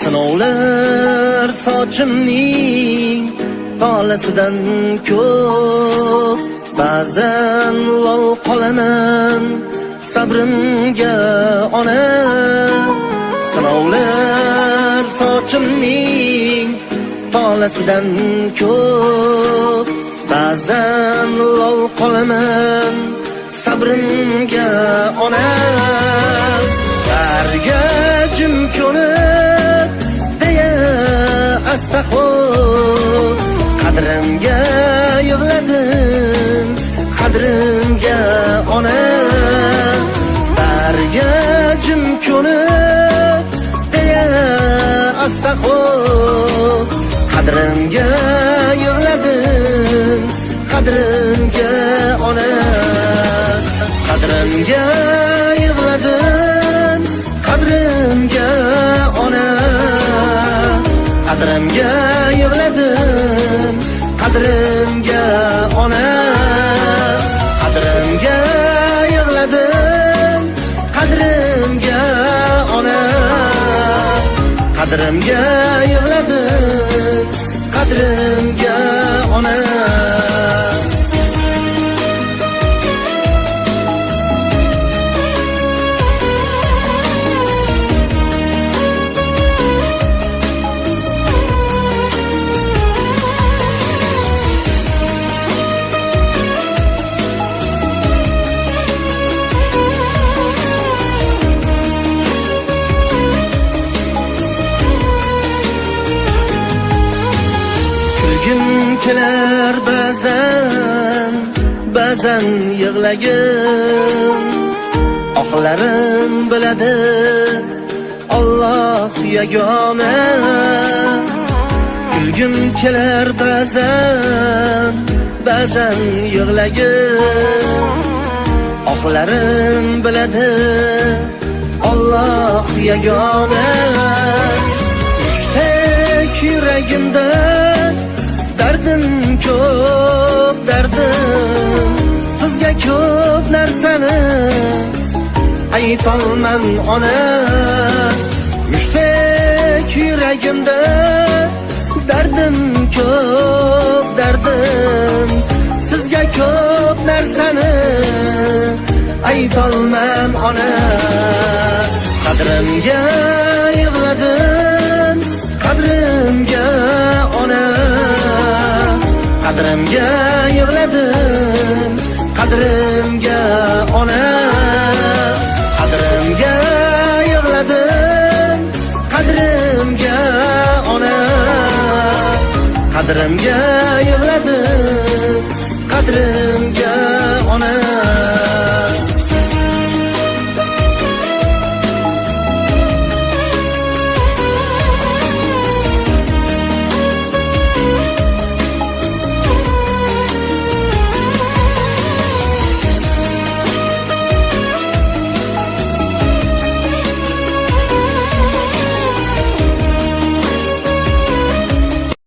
Sinovlar sochimning tolasidan ko'p, ba'zan lol qolaman sabrimga ona. Sinovlar sochimning tolasidan ko'p, ba'zan lol qolaman sabrimga ona. Barga jim ko'nib deya astag'fir, qadrimga yig'ladim, qadrimga ona. Barga jim ko'nib deya astag'fir, qadrimga yig'ladim, qadrimga ona. Qadrimga yig'ladim, qadrimga ona. Qadrimga yig'ladim, qadrimga ona. Qadrimga yig'ladim, qadrimga ona. Qadrimga yig'ladim, qadrimga ona. Kulgim kelar ba'zan yig'lagim, oqlarim biladi Alloh yagona. Kulgim kelar ba'zan yig'lagim, oqlarim biladi Alloh yagona. Tek yuragimda dardim ko'p, dardim sizga ko'p narsani aytolman ona. Mushtaq yuragimda dardim ko'p, dardim sizga ko'p narsani aytolman ona. Qadrimga yig'ladim, qadrimga ona. Qadrimga yig'ladim, qadrimga ona. Qadrimga yig'ladim, qadrimga ona. Qadrimga yig'ladim, qadrimga